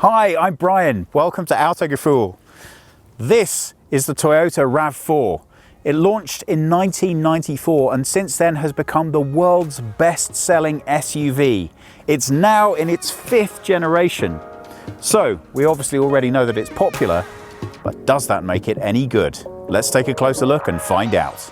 Hi, I'm Brian. Welcome to Autogefühl. This is the Toyota RAV4. It launched in 1994 and since then has become the world's best-selling SUV. It's now in its 5th generation. So, we obviously already know that it's popular, but does that make it any good? Let's take a closer look and find out.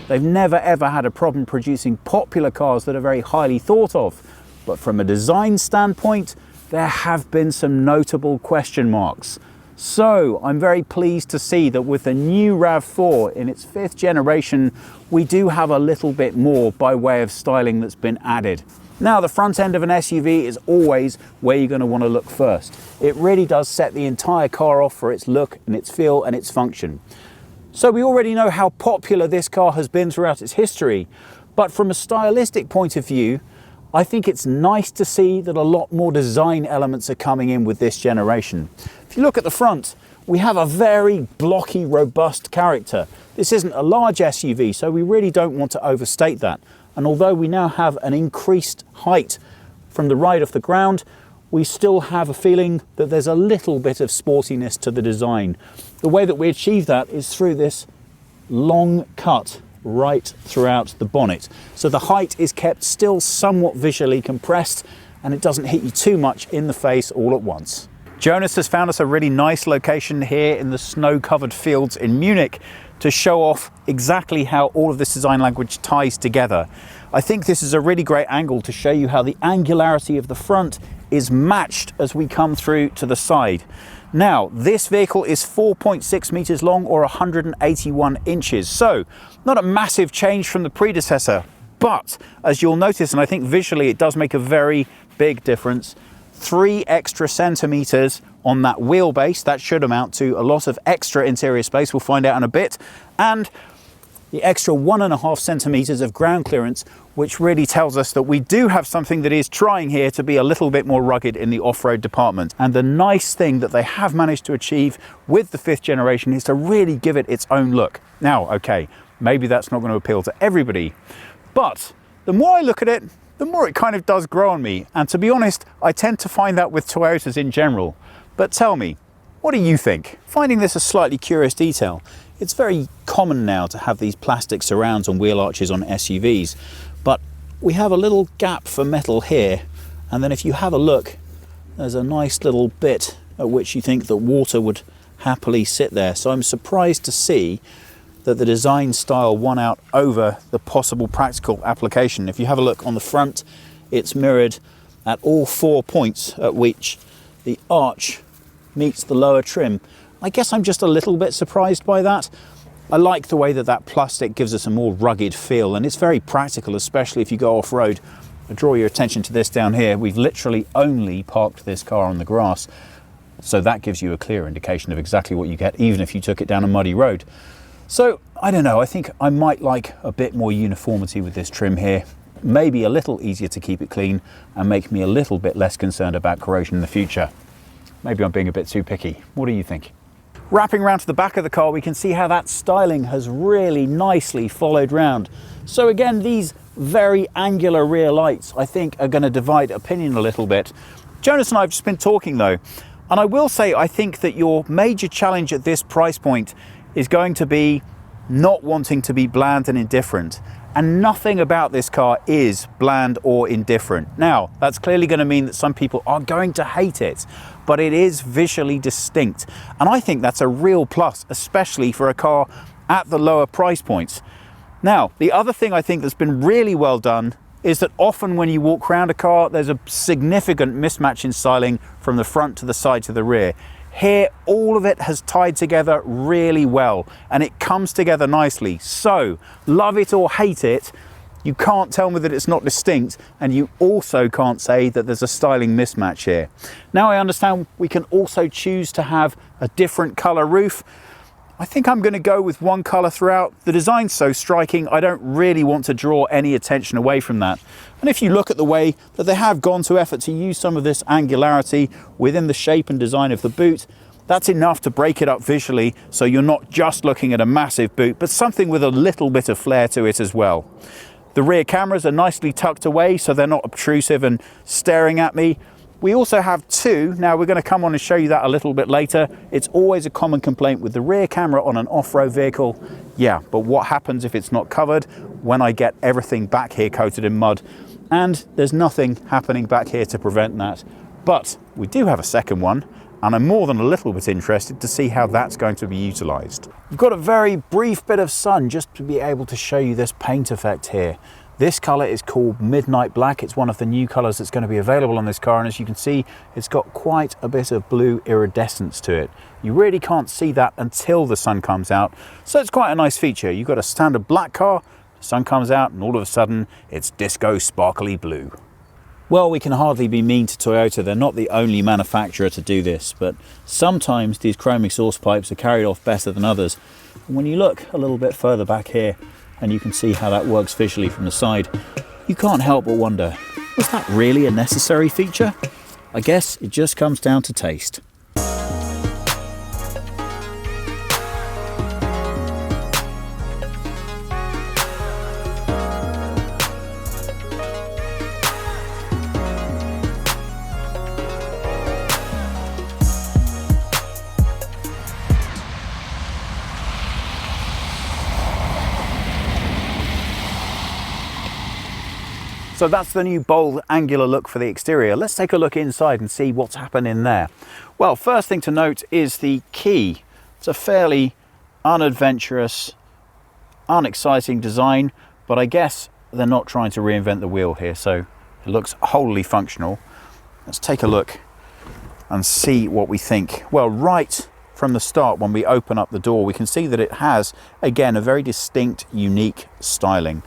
They've never ever had a problem producing popular cars that are very highly thought of. But from a design standpoint, there have been some notable question marks. So I'm very pleased to see that with the new RAV4 in its 5th generation, we do have a little bit more by way of styling that's been added. Now, the front end of an SUV is always where you're going to want to look first. It really does set the entire car off for its look and its feel and its function. So we already know how popular this car has been throughout its history, but from a stylistic point of view, I think it's nice to see that a lot more design elements are coming in with this generation. If you look at the front, we have a very blocky, robust character. This isn't a large SUV, so we really don't want to overstate that. And although we now have an increased height from the ride off the ground, we still have a feeling that there's a little bit of sportiness to the design. The way that we achieve that is through this long cut right throughout the bonnet. So the height is kept still somewhat visually compressed and it doesn't hit you too much in the face all at once. Jonas has found us a really nice location here in the snow-covered fields in Munich to show off exactly how all of this design language ties together. I think this is a really great angle to show you how the angularity of the front is matched as we come through to the side. Now, this vehicle is 4.6 meters long or 181 inches. So, not a massive change from the predecessor, but as you'll notice, and I think visually it does make a very big difference, 3 extra centimeters on that wheelbase. That should amount to a lot of extra interior space. We'll find out in a bit. And the extra 1.5 centimeters of ground clearance, which really tells us that we do have something that is trying here to be a little bit more rugged in the off-road department. And the nice thing that they have managed to achieve with the 5th generation is to really give it its own look. Now, okay, maybe that's not going to appeal to everybody, but the more I look at it, the more it kind of does grow on me. And to be honest, I tend to find that with Toyotas in general. But tell me, what do you think? Finding this a slightly curious detail. It's very common now to have these plastic surrounds on wheel arches on SUVs, but we have a little gap for metal here, and then if you have a look, there's a nice little bit at which you think that water would happily sit there. So I'm surprised to see that the design style won out over the possible practical application. If you have a look on the front, it's mirrored at all 4 points at which the arch meets the lower trim. I guess I'm just a little bit surprised by that. I like the way that that plastic gives us a more rugged feel, and it's very practical, especially if you go off-road. I draw your attention to this down here. We've literally only parked this car on the grass, so that gives you a clear indication of exactly what you get, even if you took it down a muddy road. So, I don't know, I think I might like a bit more uniformity with this trim here. Maybe a little easier to keep it clean and make me a little bit less concerned about corrosion in the future. Maybe I'm being a bit too picky. What do you think? Wrapping around to the back of the car, we can see how that styling has really nicely followed round. So again, these very angular rear lights, I think, are going to divide opinion a little bit. Jonas and I have just been talking though, and I will say I think that your major challenge at this price point is going to be not wanting to be bland and indifferent. And nothing about this car is bland or indifferent. Now, that's clearly going to mean that some people are going to hate it, but it is visually distinct. And I think that's a real plus, especially for a car at the lower price points. Now, the other thing I think that's been really well done is that often when you walk around a car, there's a significant mismatch in styling from the front to the side to the rear. Here, all of it has tied together really well and it comes together nicely. So, love it or hate it, you can't tell me that it's not distinct, and you also can't say that there's a styling mismatch here. Now I understand we can also choose to have a different color roof. I think I'm going to go with one color throughout. The design's so striking, I don't really want to draw any attention away from that. And if you look at the way that they have gone to effort to use some of this angularity within the shape and design of the boot, that's enough to break it up visually, so you're not just looking at a massive boot, but something with a little bit of flair to it as well. The rear cameras are nicely tucked away, so they're not obtrusive and staring at me. We also have two. Now we're going to come on and show you that a little bit later. It's always a common complaint with the rear camera on an off-road vehicle. Yeah, but what happens if it's not covered? When I get everything back here coated in mud, and there's nothing happening back here to prevent that. But we do have a second one, and I'm more than a little bit interested to see how that's going to be utilised. We've got a very brief bit of sun just to be able to show you this paint effect here. This colour is called Midnight Black. It's one of the new colours that's going to be available on this car, and as you can see, it's got quite a bit of blue iridescence to it. You really can't see that until the sun comes out, so it's quite a nice feature. You've got a standard black car, the sun comes out, and all of a sudden, it's disco sparkly blue. Well, we can hardly be mean to Toyota. They're not the only manufacturer to do this, but sometimes these chrome exhaust pipes are carried off better than others. And when you look a little bit further back here, and you can see how that works visually from the side, you can't help but wonder, was that really a necessary feature? I guess it just comes down to taste. So that's the new bold angular look for the exterior. Let's take a look inside and see what's happened in there. Well, first thing to note is the key. It's a fairly unadventurous, unexciting design, but I guess they're not trying to reinvent the wheel here, so it looks wholly functional. Let's take a look and see what we think. Well, right from the start, when we open up the door, we can see that it has, again, a very distinct, unique styling.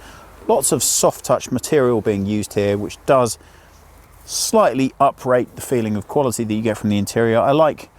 Lots of soft touch material being used here, which does slightly uprate the feeling of quality that you get from the interior. I like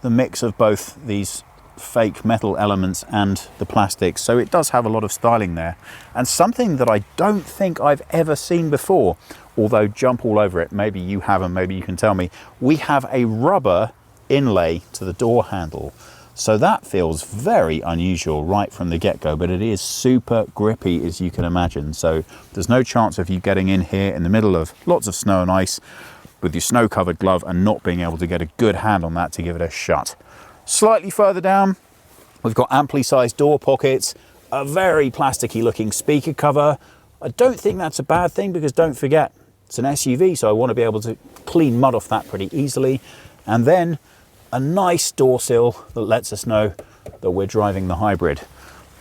the mix of both these fake metal elements and the plastics, so it does have a lot of styling there. And something that I don't think I've ever seen before, although jump all over it, maybe you haven't, maybe you can tell me, we have a rubber inlay to the door handle. So that feels very unusual right from the get-go, but it is super grippy, as you can imagine. So there's no chance of you getting in here in the middle of lots of snow and ice with your snow-covered glove and not being able to get a good hand on that to give it a shut. Slightly further down, we've got amply sized door pockets, a very plasticky looking speaker cover. I don't think that's a bad thing, because don't forget, it's an SUV, so I want to be able to clean mud off that pretty easily. And then a nice door sill that lets us know that we're driving the hybrid.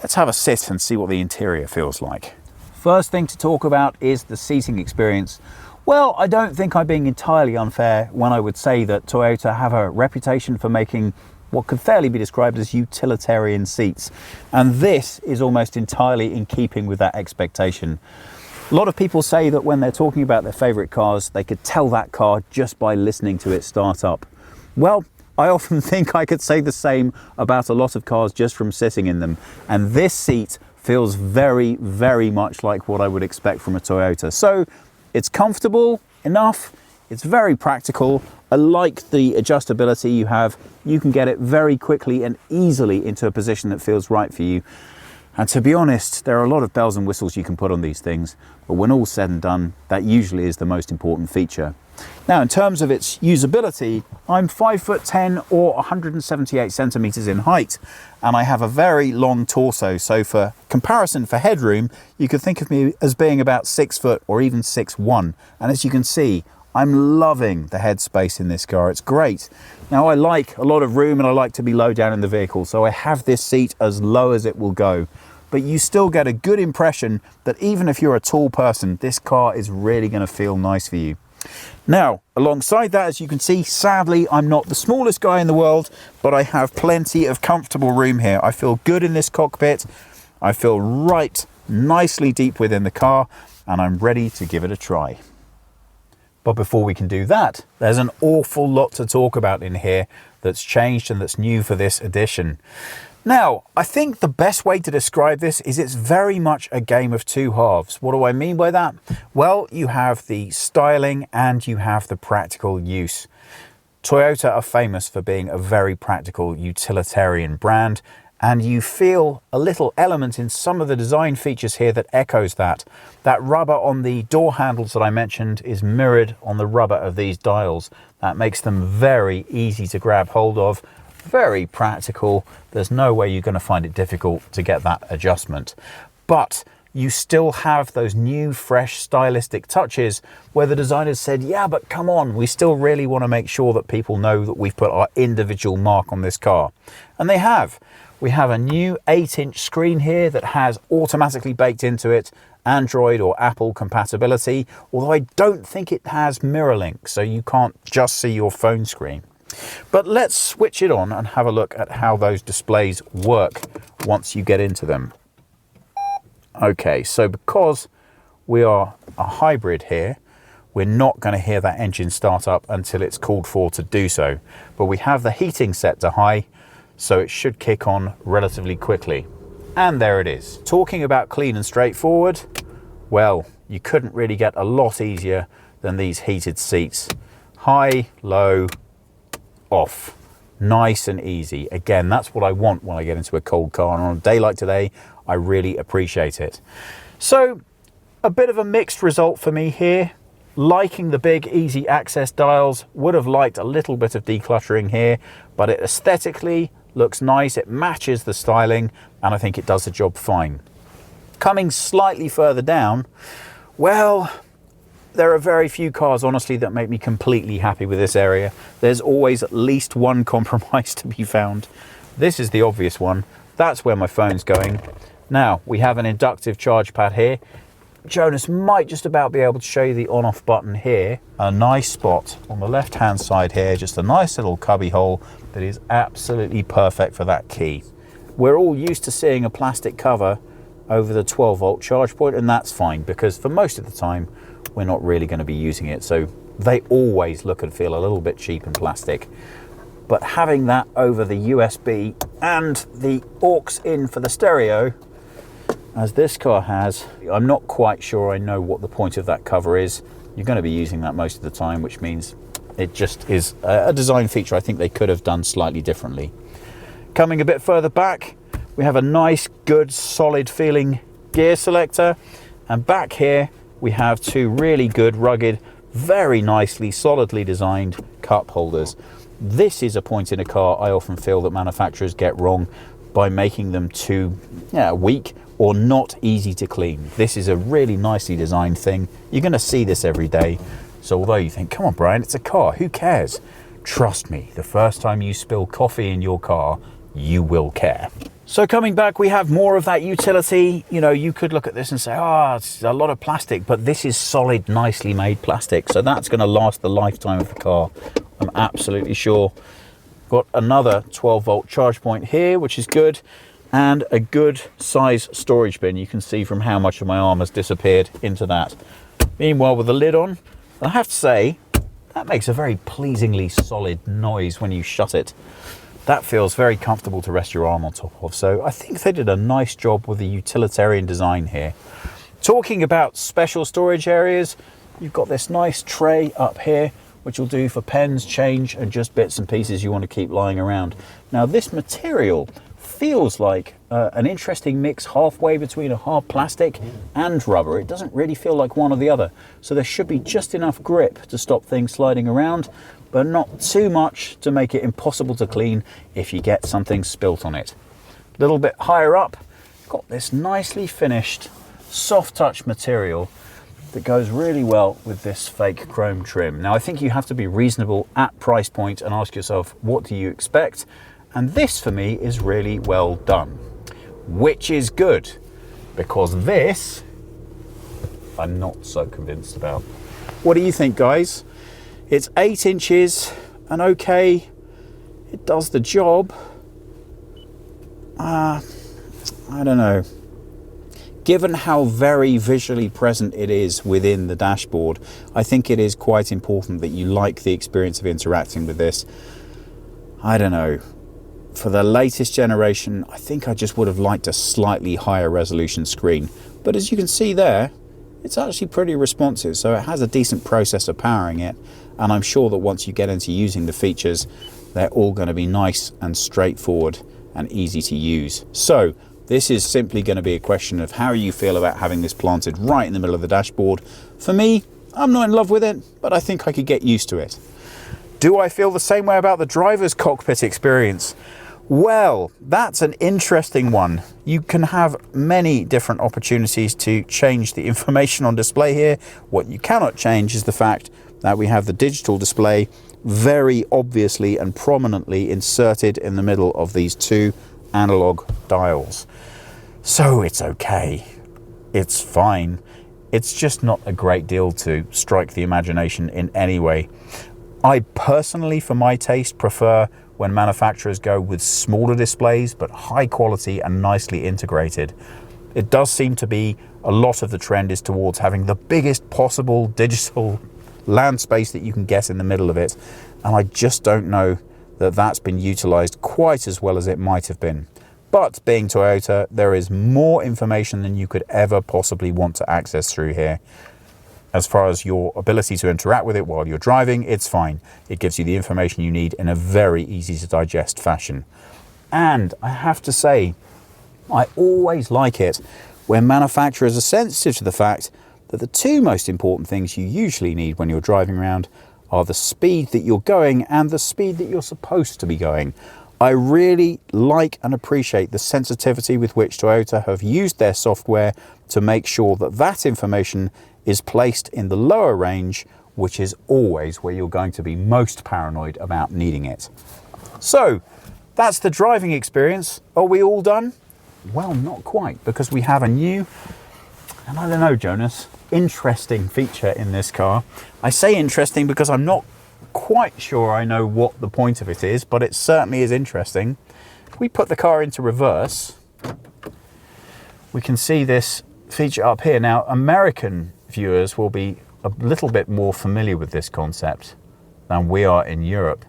Let's have a sit and see what the interior feels like. First thing to talk about is the seating experience. Well, I don't think I'm being entirely unfair when I would say that Toyota have a reputation for making what could fairly be described as utilitarian seats. And this is almost entirely in keeping with that expectation. A lot of people say that when they're talking about their favorite cars, they could tell that car just by listening to it start up. Well, I often think I could say the same about a lot of cars just from sitting in them. And this seat feels very, very much like what I would expect from a Toyota. So it's comfortable enough, it's very practical. I like the adjustability you have. You can get it very quickly and easily into a position that feels right for you. And to be honest, there are a lot of bells and whistles you can put on these things, but when all's said and done, that usually is the most important feature. Now, in terms of its usability, I'm 5'10" or 178 centimeters in height, and I have a very long torso. So for comparison for headroom, you could think of me as being about 6 foot or even 6'1". And as you can see, I'm loving the headspace in this car. It's great. Now, I like a lot of room and I like to be low down in the vehicle, so I have this seat as low as it will go. but you still get a good impression that even if you're a tall person, this car is really going to feel nice for you. Now, alongside that, as you can see, sadly, I'm not the smallest guy in the world, but I have plenty of comfortable room here. I feel good in this cockpit. I feel right nicely deep within the car, and I'm ready to give it a try. But before we can do that, there's an awful lot to talk about in here that's changed and that's new for this edition. Now, I think the best way to describe this is it's very much a game of two halves. What do I mean by that? Well, you have the styling and you have the practical use. Toyota are famous for being a very practical utilitarian brand, and you feel a little element in some of the design features here that echoes that. That rubber on the door handles that I mentioned is mirrored on the rubber of these dials. That makes them very easy to grab hold of, very practical. There's no way you're going to find it difficult to get that adjustment. But you still have those new, fresh, stylistic touches where the designers said, yeah, but come on, we still really want to make sure that people know that we've put our individual mark on this car. And they have. We have a new 8-inch screen here that has automatically baked into it Android or Apple compatibility, although I don't think it has mirror link, so you can't just see your phone screen. But let's switch it on and have a look at how those displays work once you get into them. Okay, so because we are a hybrid here, we're not going to hear that engine start up until it's called for to do so. But we have the heating set to high, so it should kick on relatively quickly. And there it is. Talking about clean and straightforward, well, you couldn't really get a lot easier than these heated seats. High, low, off. Nice and easy. Again, that's what I want when I get into a cold car, and on a day like today, I really appreciate it. So, a bit of a mixed result for me here. Liking the big easy access dials, would have liked a little bit of decluttering here, but it aesthetically looks nice, it matches the styling, and I think it does the job fine. Coming slightly further down, well, there are very few cars, honestly, that make me completely happy with this area. There's always at least one compromise to be found. This is the obvious one. That's where my phone's going. Now, we have an inductive charge pad here. Jonas might just about be able to show you the on-off button here. A nice spot on the left-hand side here, just a nice little cubby hole that is absolutely perfect for that key. We're all used to seeing a plastic cover over the 12-volt charge point, and that's fine because for most of the time, we're not really going to be using it. So they always look and feel a little bit cheap and plastic. But having that over the USB and the aux in for the stereo, as this car has, I'm not quite sure I know what the point of that cover is. You're going to be using that most of the time, which means it just is a design feature I think they could have done slightly differently. Coming a bit further back, we have a nice, good, solid feeling gear selector. And back here, we have two really good, rugged, very nicely, solidly designed cup holders. This is a point in a car I often feel that manufacturers get wrong by making them too weak or not easy to clean. This is a really nicely designed thing. You're going to see this every day. So although you think, come on, Brian, it's a car, who cares? Trust me, the first time you spill coffee in your car, you will care. So coming back, we have more of that utility. You know, you could look at this and say, oh, it's a lot of plastic, but this is solid, nicely made plastic. So that's going to last the lifetime of the car, I'm absolutely sure. Got another 12-volt charge point here, which is good, and a good size storage bin. You can see from how much of my arm has disappeared into that. Meanwhile, with the lid on, I have to say, that makes a very pleasingly solid noise when you shut it. That feels very comfortable to rest your arm on top of. So I think they did a nice job with the utilitarian design here. Talking about special storage areas, you've got this nice tray up here, which will do for pens, change, and just bits and pieces you want to keep lying around. Now, this material feels like an interesting mix halfway between a hard plastic and rubber. It doesn't really feel like one or the other. So there should be just enough grip to stop things sliding around, but not too much to make it impossible to clean if you get something spilt on it. A little bit higher up, got this nicely finished soft touch material that goes really well with this fake chrome trim. Now, I think you have to be reasonable at price point and ask yourself, what do you expect? And this for me is really well done, which is good. because this I'm not so convinced about. What do you think, guys? It's 8 inches and okay, it does the job. I don't know. Given how very visually present it is within the dashboard, I think it is quite important that you like the experience of interacting with this. I don't know. For the latest generation, I think I just would have liked a slightly higher resolution screen. But as you can see there, it's actually pretty responsive, so it has a decent processor powering it, and I'm sure that once you get into using the features, they're all going to be nice and straightforward and easy to use. So this is simply going to be a question of how you feel about having this planted right in the middle of the dashboard. For me, I'm not in love with it, but I think I could get used to it. Do I feel the same way about the driver's cockpit experience? Well, that's an interesting one. You can have many different opportunities to change the information on display here. What you cannot change is the fact that we have the digital display very obviously and prominently inserted in the middle of these two analog dials. So it's okay. It's fine. It's just not a great deal to strike the imagination in any way. I personally, for my taste, prefer when manufacturers go with smaller displays but high quality and nicely integrated. It does seem to be a lot of the trend is towards having the biggest possible digital land space that you can get in the middle of it, and I just don't know that that's been utilized quite as well as it might have been. But being Toyota, there is more information than you could ever possibly want to access through here. As far as your ability to interact with it while you're driving, it's fine. It gives you the information you need in a very easy to digest fashion. And I have to say, I always like it when manufacturers are sensitive to the fact that the two most important things you usually need when you're driving around are the speed that you're going and the speed that you're supposed to be going. I really like and appreciate the sensitivity with which Toyota have used their software to make sure that that information is placed in the lower range, which is always where you're going to be most paranoid about needing it. So that's the driving experience. Are we all done? Well, not quite, because we have a new, and I don't know, Jonas, interesting feature in this car. I say interesting because I'm not quite sure I know what the point of it is, but it certainly is interesting. If we put the car into reverse, we can see this feature up here. Now, American viewers will be a little bit more familiar with this concept than we are in Europe,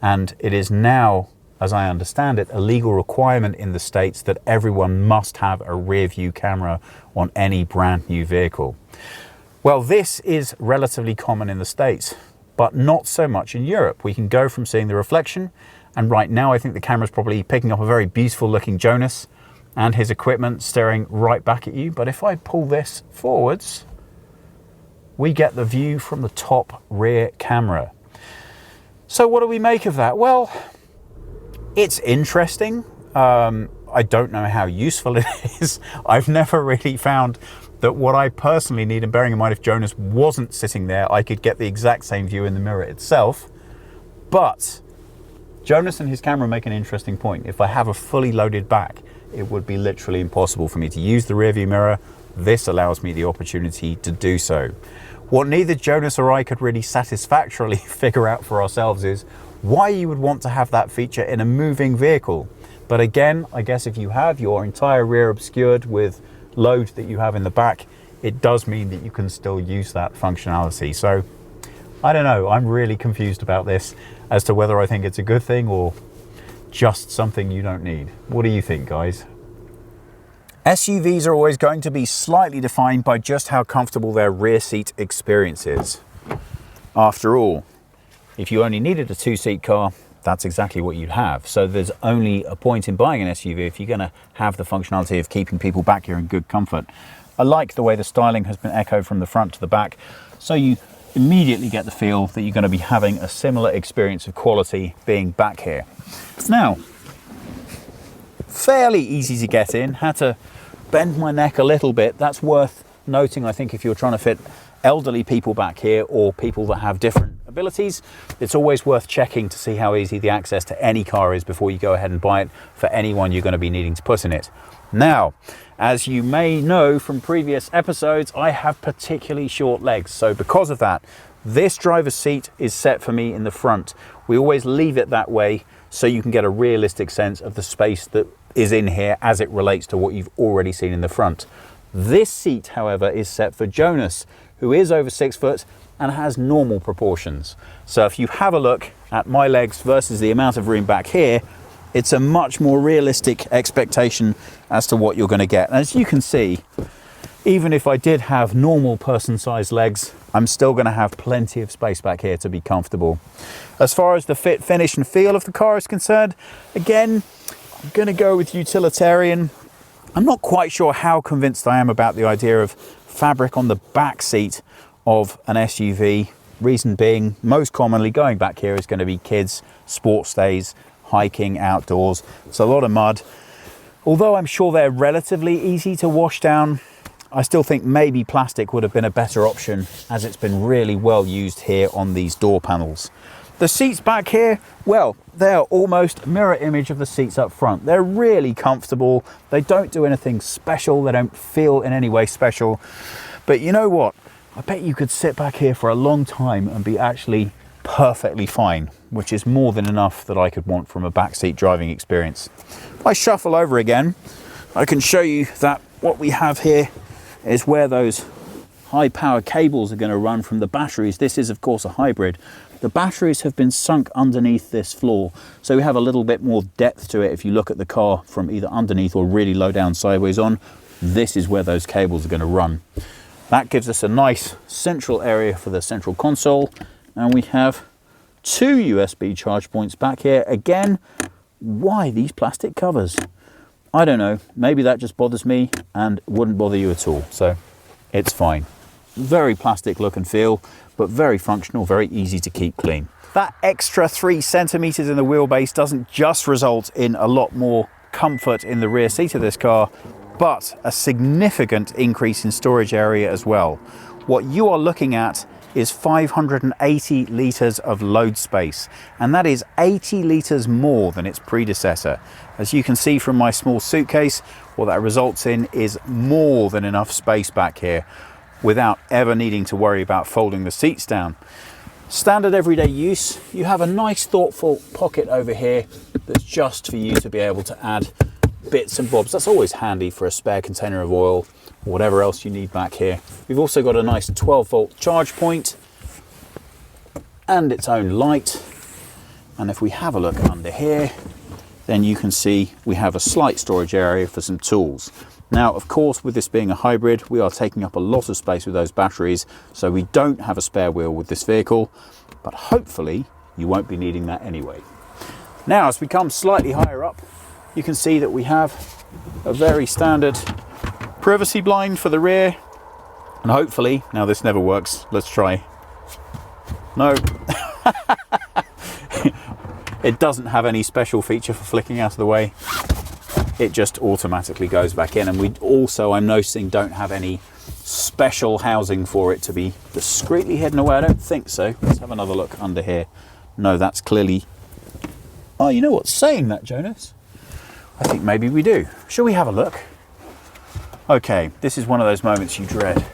and it is now, as I understand it, a legal requirement in the States that everyone must have a rear view camera on any brand new vehicle. Well, this is relatively common in the States, but not so much in Europe. We can go from seeing the reflection, and right now I think the camera's probably picking up a very beautiful looking Jonas and his equipment staring right back at you. But if I pull this forwards, we get the view from the top rear camera. So what do we make of that? Well, it's interesting. I don't know how useful it is. I've never really found that what I personally need, and bearing in mind if Jonas wasn't sitting there, I could get the exact same view in the mirror itself. But Jonas and his camera make an interesting point. If I have a fully loaded back, it would be literally impossible for me to use the rear view mirror. This allows me the opportunity to do so. What neither Jonas or I could really satisfactorily figure out for ourselves is why you would want to have that feature in a moving vehicle. But again, I guess if you have your entire rear obscured with load that you have in the back, it does mean that you can still use that functionality. So I don't know, I'm really confused about this as to whether I think it's a good thing or just something you don't need. What do you think, guys? SUVs are always going to be slightly defined by just how comfortable their rear seat experience is. After all, if you only needed a two-seat car, that's exactly what you'd have. So there's only a point in buying an SUV if you're going to have the functionality of keeping people back here in good comfort. I like the way the styling has been echoed from the front to the back, so you immediately get the feel that you're going to be having a similar experience of quality being back here. Now, fairly easy to get in. Had to bend my neck a little bit. That's worth noting, I think, if you're trying to fit elderly people back here or people that have different abilities. It's always worth checking to see how easy the access to any car is before you go ahead and buy it for anyone you're going to be needing to put in it. Now, As you may know from previous episodes, I have particularly short legs. So because of that, this driver's seat is set for me in the front. We always leave it that way so you can get a realistic sense of the space that is in here as it relates to what you've already seen in the front. This seat, however, is set for Jonas, who is over 6 foot and has normal proportions. So if you have a look at my legs versus the amount of room back here, it's a much more realistic expectation as to what you're going to get. And as you can see, even if I did have normal person-sized legs, I'm still going to have plenty of space back here to be comfortable. As far as the fit, finish and feel of the car is concerned, again, I'm going to go with utilitarian. I'm not quite sure how convinced I am about the idea of fabric on the back seat of an SUV. Reason being, most commonly going back here is going to be kids, sports stays, hiking, outdoors. It's a lot of mud. Although I'm sure they're relatively easy to wash down, I still think maybe plastic would have been a better option, as it's been really well used here on these door panels. The seats back here, well, they're almost a mirror image of the seats up front. They're really comfortable. They don't do anything special. They don't feel in any way special. But you know what? I bet you could sit back here for a long time and be actually perfectly fine, which is more than enough that I could want from a backseat driving experience. If I shuffle over again, I can show you that what we have here is where those high power cables are going to run from the batteries. This is of course a hybrid. The batteries have been sunk underneath this floor, so we have a little bit more depth to it. If you look at the car from either underneath or really low down sideways on, this is where those cables are going to run. That gives us a nice central area for the central console, and we have 2 USB charge points back here. Again, why these plastic covers? I don't know, maybe that just bothers me and wouldn't bother you at all, so it's fine. Very plastic look and feel, but very functional, very easy to keep clean. That extra 3 centimeters in the wheelbase doesn't just result in a lot more comfort in the rear seat of this car, but a significant increase in storage area as well. What you are looking at is 580 litres of load space, and that is 80 litres more than its predecessor. As you can see from my small suitcase, what that results in is more than enough space back here without ever needing to worry about folding the seats down. Standard everyday use, you have a nice thoughtful pocket over here that's just for you to be able to add bits and bobs. That's always handy for a spare container of oil, or whatever else you need back here. We've also got a nice 12-volt charge point and its own light. And if we have a look under here, then you can see we have a slight storage area for some tools. Now, of course, with this being a hybrid, we are taking up a lot of space with those batteries, so we don't have a spare wheel with this vehicle, but hopefully you won't be needing that anyway. Now, as we come slightly higher up, you can see that we have a very standard privacy blind for the rear, and hopefully, now this never works, let's try. No. It doesn't have any special feature for flicking out of the way. It just automatically goes back in, and we also, I'm noticing, don't have any special housing for it to be discreetly hidden away. I don't think so. Let's have another look under here. No, that's clearly... Oh, you know what's saying that, Jonas? I think maybe we do. Shall we have a look? Okay, this is one of those moments you dread.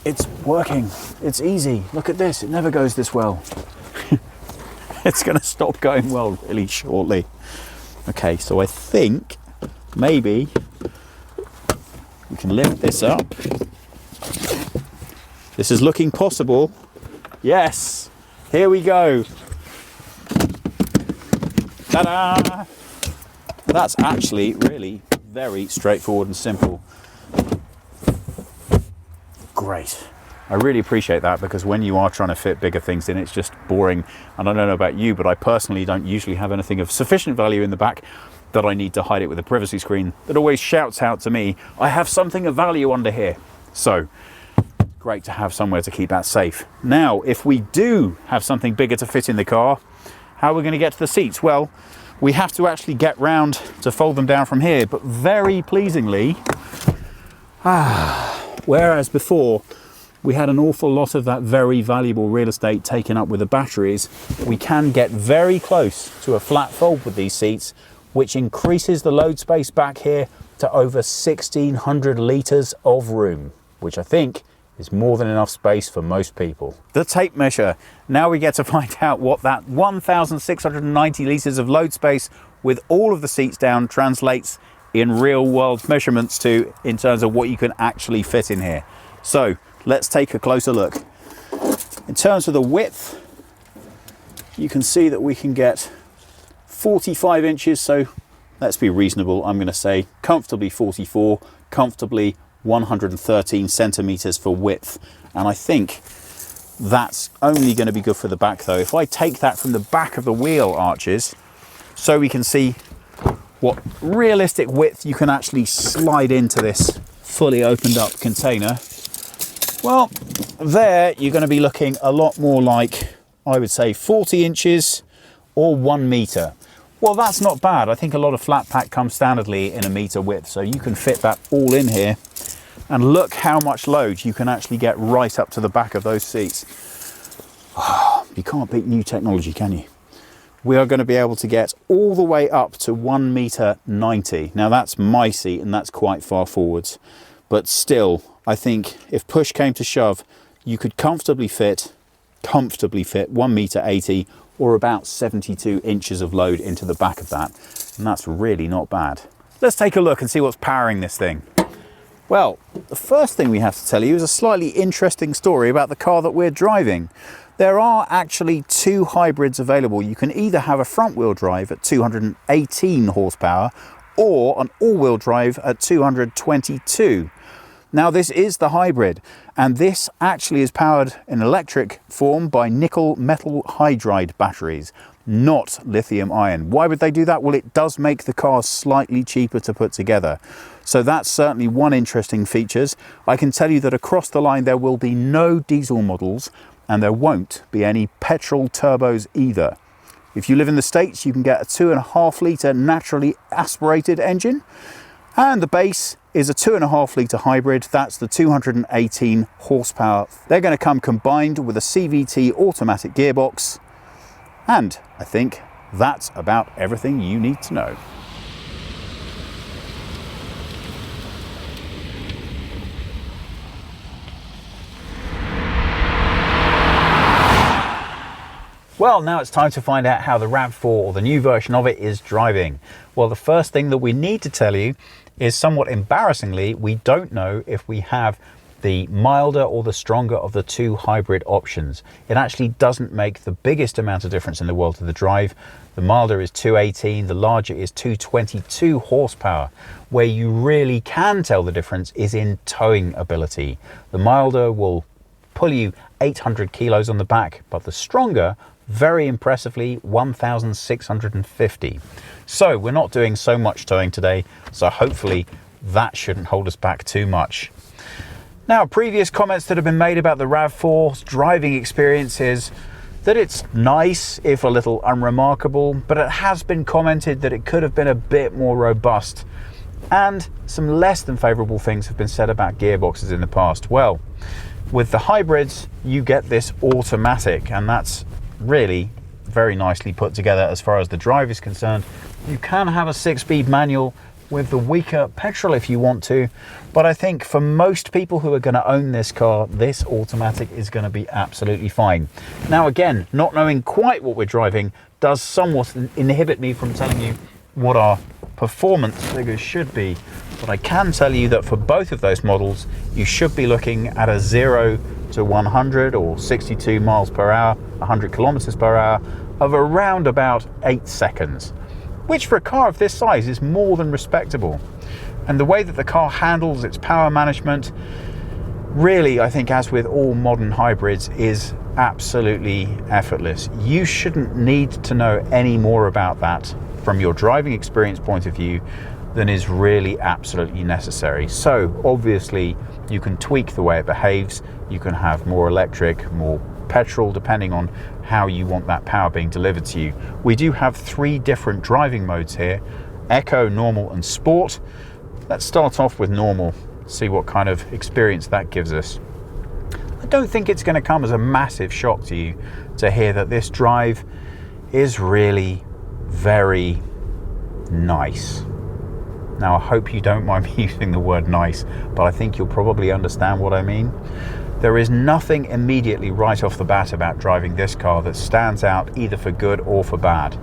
It's working. It's easy. Look at this. It never goes this well. It's going to stop going well really shortly. Okay, so I think maybe we can lift this up. This is looking possible. Yes, here we go. Ta-da! That's actually really very straightforward and simple. Great. I really appreciate that, because when you are trying to fit bigger things in, it's just boring. And I don't know about you, but I personally don't usually have anything of sufficient value in the back that I need to hide it with a privacy screen that always shouts out to me, I have something of value under here. So great to have somewhere to keep that safe. Now, if we do have something bigger to fit in the car, how are we going to get to the seats? Well, we have to actually get round to fold them down from here, but very pleasingly, whereas before we had an awful lot of that very valuable real estate taken up with the batteries, we can get very close to a flat fold with these seats, which increases the load space back here to over 1,600 litres of room, which I think is more than enough space for most people. The tape measure. Now we get to find out what that 1,690 litres of load space with all of the seats down translates in real world measurements to, in terms of what you can actually fit in here. So let's take a closer look. In terms of the width, you can see that we can get 45 inches, so let's be reasonable. I'm going to say comfortably 44, comfortably 113 centimeters for width. And I think that's only going to be good for the back though. If I take that from the back of the wheel arches, so we can see what realistic width you can actually slide into this fully opened up container. Well, there you're going to be looking a lot more like, I would say 40 inches or 1 meter. Well, that's not bad. I think a lot of flat pack comes standardly in a meter width, so you can fit that all in here. And look how much load you can actually get right up to the back of those seats. Oh, you can't beat new technology, can you? We are going to be able to get all the way up to 1 meter 90. Now that's my seat and that's quite far forwards, but still, I think if push came to shove, you could comfortably fit 1 meter 80 or about 72 inches of load into the back of that. And that's really not bad. Let's take a look and see what's powering this thing. Well, the first thing we have to tell you is a slightly interesting story about the car that we're driving. There are actually two hybrids available. You can either have a front wheel drive at 218 horsepower or an all-wheel drive at 222. Now this is the hybrid, and this actually is powered in electric form by nickel metal hydride batteries, not lithium ion. Why would they do that? Well, it does make the car slightly cheaper to put together. So that's certainly one interesting features. I can tell you that across the line there will be no diesel models, and there won't be any petrol turbos either. If you live in the States, you can get a 2.5 litre naturally aspirated engine, and the base is a 2.5 litre hybrid. That's the 218 horsepower. They're going to come combined with a CVT automatic gearbox, and I think that's about everything you need to know. Well, now it's time to find out how the RAV4, or the new version of it, is driving. Well, the first thing that we need to tell you is, somewhat embarrassingly, we don't know if we have the milder or the stronger of the two hybrid options. It actually doesn't make the biggest amount of difference in the world to the drive. The milder is 218, the larger is 222 horsepower. Where you really can tell the difference is in towing ability. The milder will pull you 800 kilos on the back, but the stronger, very impressively, 1,650. So we're not doing so much towing today, so hopefully that shouldn't hold us back too much. Now, previous comments that have been made about the RAV4's driving experience is that it's nice, if a little unremarkable, but it has been commented that it could have been a bit more robust. And some less than favourable things have been said about gearboxes in the past. Well, with the hybrids, you get this automatic, and that's really very nicely put together as far as the drive is concerned. You can have a 6-speed manual with the weaker petrol if you want to, but I think for most people who are going to own this car, this automatic is going to be absolutely fine. Now again, not knowing quite what we're driving does somewhat inhibit me from telling you what our performance figures should be, but I can tell you that for both of those models, you should be looking at a 0 to 100 or 62 miles per hour, 100 kilometers per hour of around about 8 seconds, which for a car of this size is more than respectable. And the way that the car handles its power management, really, I think, as with all modern hybrids, is absolutely effortless. You shouldn't need to know any more about that from your driving experience point of view than is really absolutely necessary. So obviously you can tweak the way it behaves. You can have more electric, more petrol, depending on how you want that power being delivered to you. We do have 3 different driving modes here: Eco, Normal and Sport. Let's start off with Normal, see what kind of experience that gives us. I don't think it's going to come as a massive shock to you to hear that this drive is really very nice. Now, I hope you don't mind me using the word nice, but I think you'll probably understand what I mean. There is nothing immediately right off the bat about driving this car that stands out either for good or for bad.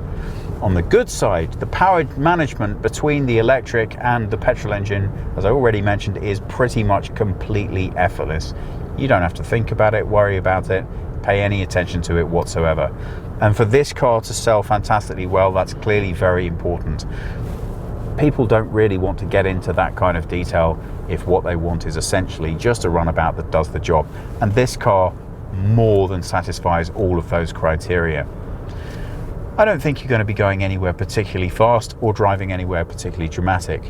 On the good side, the power management between the electric and the petrol engine, as I already mentioned, is pretty much completely effortless. You don't have to think about it, worry about it, pay any attention to it whatsoever. And for this car to sell fantastically well, that's clearly very important. People don't really want to get into that kind of detail if what they want is essentially just a runabout that does the job. And this car more than satisfies all of those criteria. I don't think you're going to be going anywhere particularly fast or driving anywhere particularly dramatic.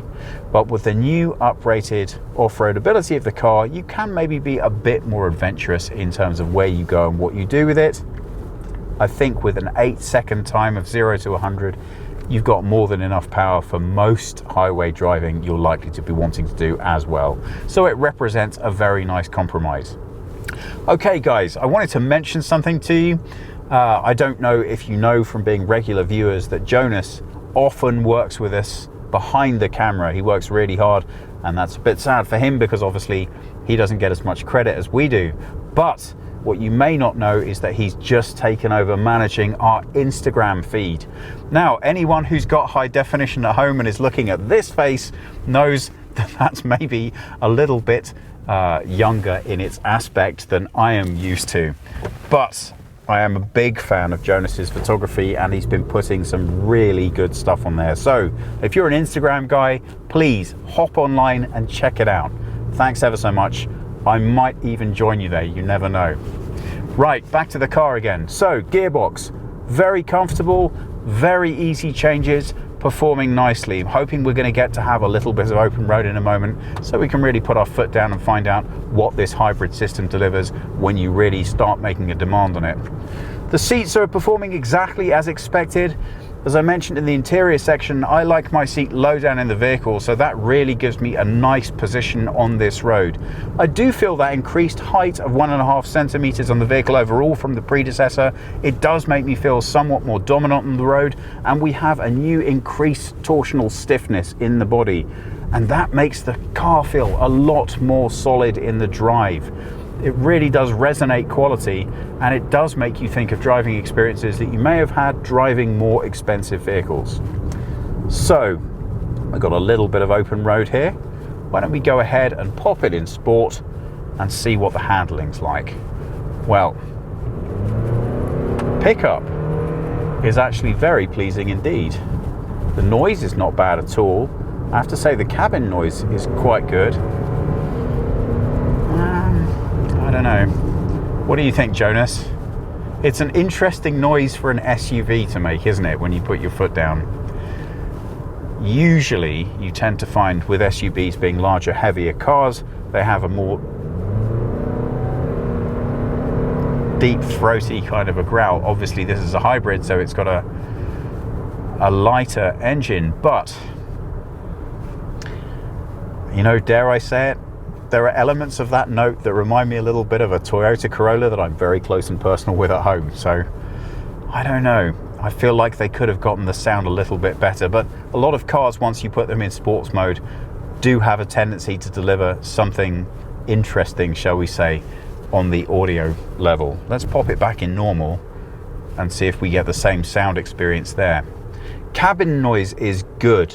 But with the new uprated off-road ability of the car, you can maybe be a bit more adventurous in terms of where you go and what you do with it. I think with an 8-second time of 0 to 100, you've got more than enough power for most highway driving you're likely to be wanting to do as well. So it represents a very nice compromise. Okay guys, I wanted to mention something to you. I don't know if you know from being regular viewers that Jonas often works with us behind the camera. He works really hard, and that's a bit sad for him because obviously he doesn't get as much credit as we do. But what you may not know is that he's just taken over managing our Instagram feed. Now, anyone who's got high definition at home and is looking at this face knows that that's maybe a little bit younger in its aspect than I am used to. But I am a big fan of Jonas's photography, and he's been putting some really good stuff on there. So if you're an Instagram guy, please hop online and check it out. Thanks ever so much. I might even join you there, you never know. Right, back to the car again. So Gearbox, very comfortable, very easy changes, performing nicely. I'm hoping we're going to get to have a little bit of open road in a moment so we can really put our foot down and find out what this hybrid system delivers when you really start making a demand on it. The seats are performing exactly as expected. As I mentioned in the interior section, I like my seat low down in the vehicle, so that really gives me a nice position on this road. I do feel that increased height of 1.5 centimeters on the vehicle overall from the predecessor. It does make me feel somewhat more dominant on the road, and we have a new increased torsional stiffness in the body, and that makes the car feel a lot more solid in the drive. It really does resonate quality, and it does make you think of driving experiences that you may have had driving more expensive vehicles. So, I've got a little bit of open road here. Why don't we go ahead and pop it in sport and see what the handling's like. Well, pickup is actually very pleasing indeed. The noise is not bad at all. I have to say the cabin noise is quite good. I don't know. What do you think, Jonas? It's an interesting noise for an SUV to make, isn't it, when you put your foot down? Usually, you tend to find with SUVs being larger, heavier cars, they have a more deep, throaty kind of a growl. Obviously, this is a hybrid, so it's got a lighter engine, but, you know, dare I say it, there are elements of that note that remind me a little bit of a Toyota Corolla that I'm very close and personal with at home. So I don't know. I feel like they could have gotten the sound a little bit better, but a lot of cars, once you put them in sports mode, do have a tendency to deliver something interesting, shall we say, on the audio level. Let's pop it back in normal and see if we get the same sound experience there. Cabin noise is good.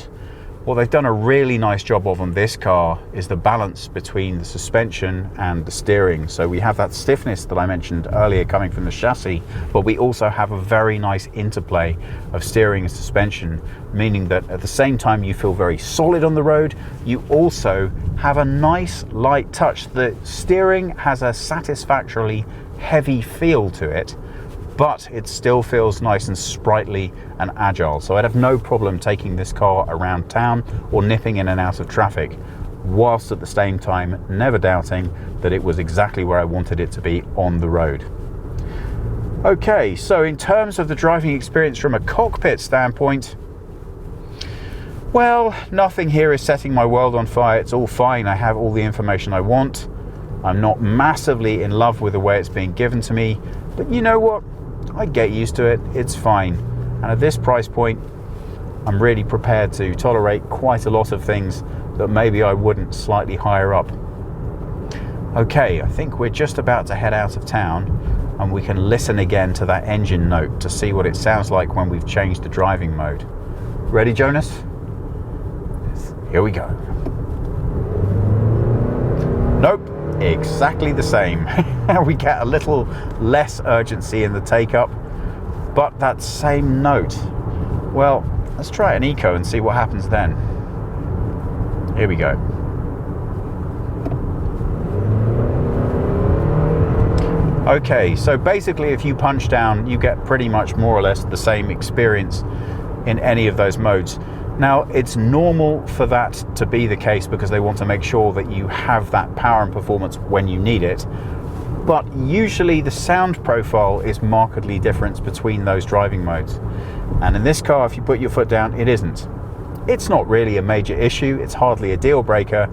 What they've done a really nice job of on this car is the balance between the suspension and the steering. So we have that stiffness that I mentioned earlier coming from the chassis, but we also have a very nice interplay of steering and suspension, meaning that at the same time you feel very solid on the road, you also have a nice light touch. The steering has a satisfactorily heavy feel to it, but it still feels nice and sprightly and agile. So I'd have no problem taking this car around town or nipping in and out of traffic, whilst at the same time never doubting that it was exactly where I wanted it to be on the road. Okay, so in terms of the driving experience from a cockpit standpoint, well, nothing here is setting my world on fire. It's all fine. I have all the information I want. I'm not massively in love with the way it's being given to me, but you know what? I get used to it. It's fine. And at this price point, I'm really prepared to tolerate quite a lot of things that maybe I wouldn't slightly higher up. Okay, I think we're just about to head out of town, and we can listen again to that engine note to see what it sounds like when we've changed the driving mode. Ready, Jonas? Here we go. Nope, exactly the same. We get a little less urgency in the take-up, but that same note. Well, let's try an eco and see what happens then. Here we go. Okay, so basically if you punch down, you get pretty much more or less the same experience in any of those modes. Now, it's normal for that to be the case because they want to make sure that you have that power and performance when you need it. But usually the sound profile is markedly different between those driving modes. And in this car, if you put your foot down, it isn't. It's not really a major issue, it's hardly a deal breaker,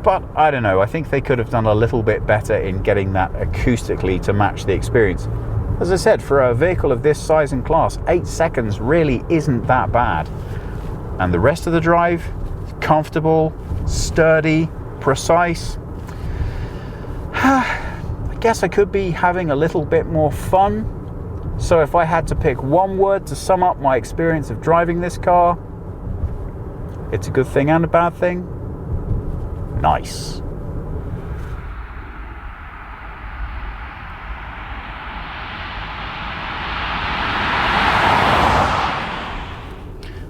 but I don't know, I think they could have done a little bit better in getting that acoustically to match the experience. As I said, for a vehicle of this size and class, 8 seconds really isn't that bad. And the rest of the drive, comfortable, sturdy, precise. I guess I could be having a little bit more fun. So if I had to pick one word to sum up my experience of driving this car, it's a good thing and a bad thing. Nice.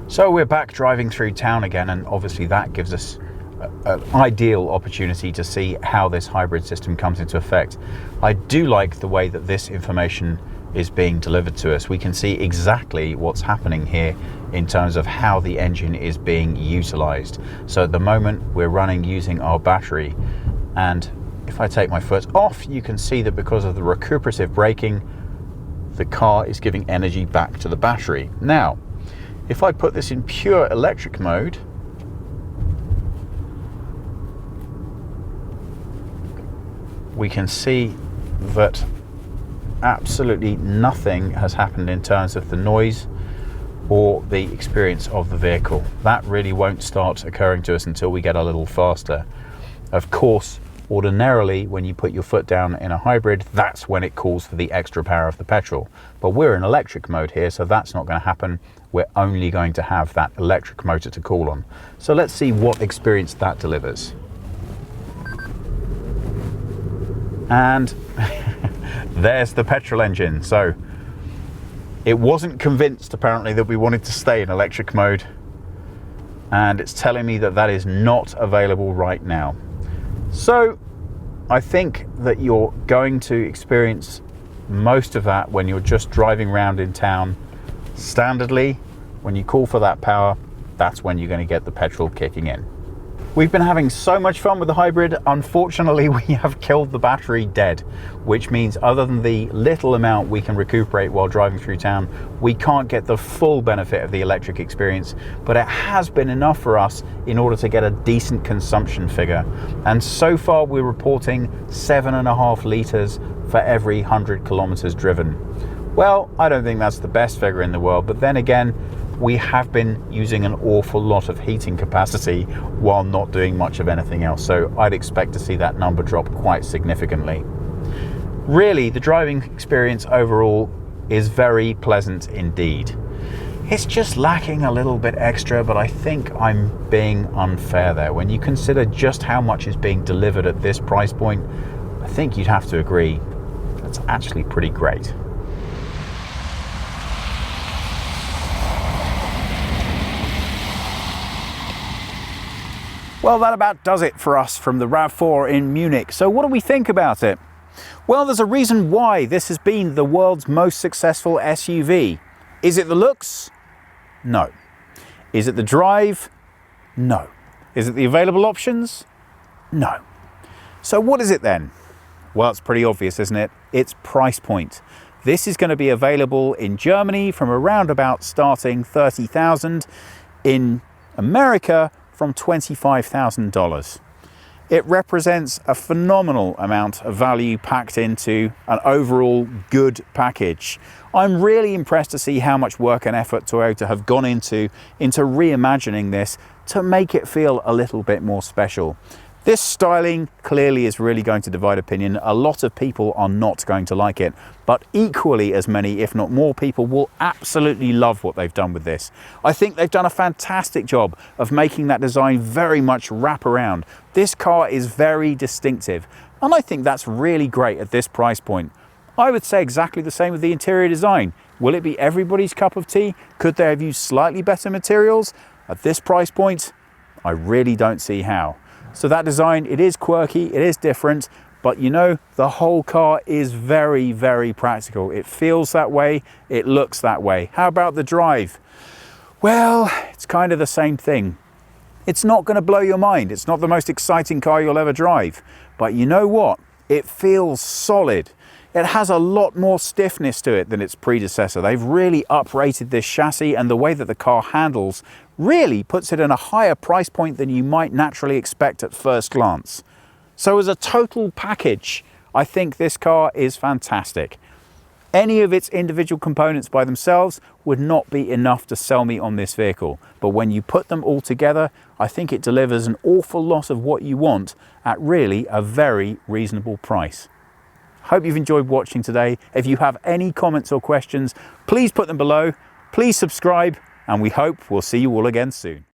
So we're back driving through town again, and obviously that gives us an ideal opportunity to see how this hybrid system comes into effect. I do like the way that this information is being delivered to us. We can see exactly what's happening here in terms of how the engine is being utilized. So at the moment we're running using our battery, and if I take my foot off, you can see that because of the recuperative braking, the car is giving energy back to the battery. Now, if I put this in pure electric mode, we can see that absolutely nothing has happened in terms of the noise or the experience of the vehicle. That really won't start occurring to us until we get a little faster. Of course, ordinarily when you put your foot down in a hybrid, that's when it calls for the extra power of the petrol. But we're in electric mode here, so that's not going to happen. We're only going to have that electric motor to call on. So let's see what experience that delivers. And there's the petrol engine. So it wasn't convinced apparently that we wanted to stay in electric mode, and it's telling me that that is not available right now. So I think that you're going to experience most of that when you're just driving around in town. Standardly, when you call for that power, that's when you're going to get the petrol kicking in. We've been having so much fun with the hybrid. Unfortunately, we have killed the battery dead, which means other than the little amount we can recuperate while driving through town, we can't get the full benefit of the electric experience, but it has been enough for us in order to get a decent consumption figure. And so far we're reporting 7.5 litres for every 100 kilometers driven. Well, I don't think that's the best figure in the world, but then again, we have been using an awful lot of heating capacity while not doing much of anything else, so I'd expect to see that number drop quite significantly. Really, the driving experience overall is very pleasant indeed. It's just lacking a little bit extra, but I think I'm being unfair there. When you consider just how much is being delivered at this price point, I think you'd have to agree that's actually pretty great. Well, that about does it for us from the RAV4 in Munich. So what do we think about it? Well, there's a reason why this has been the world's most successful SUV. Is it the looks? No. Is it the drive? No. Is it the available options? No. So what is it then? Well, it's pretty obvious, isn't it? It's price point. This is going to be available in Germany from around about starting $30,000, in America from $25,000. It represents a phenomenal amount of value packed into an overall good package. I'm really impressed to see how much work and effort Toyota have gone into reimagining this to make it feel a little bit more special. This styling clearly is really going to divide opinion. A lot of people are not going to like it, but equally as many, if not more people, will absolutely love what they've done with this. I think they've done a fantastic job of making that design very much wrap around. This car is very distinctive, and I think that's really great at this price point. I would say exactly the same with the interior design. Will it be everybody's cup of tea? Could they have used slightly better materials? At this price point, I really don't see how. So that design, it is quirky, it is different, but you know, the whole car is very, very practical. It feels that way, it looks that way. How about the drive? Well, it's kind of the same thing. It's not going to blow your mind. It's not the most exciting car you'll ever drive. But you know what? It feels solid. It has a lot more stiffness to it than its predecessor. They've really uprated this chassis, and the way that the car handles really puts it in a higher price point than you might naturally expect at first glance. So as a total package, I think this car is fantastic. Any of its individual components by themselves would not be enough to sell me on this vehicle. But when you put them all together, I think it delivers an awful lot of what you want at really a very reasonable price. Hope you've enjoyed watching today. If you have any comments or questions, please put them below. Please subscribe, and we hope we'll see you all again soon.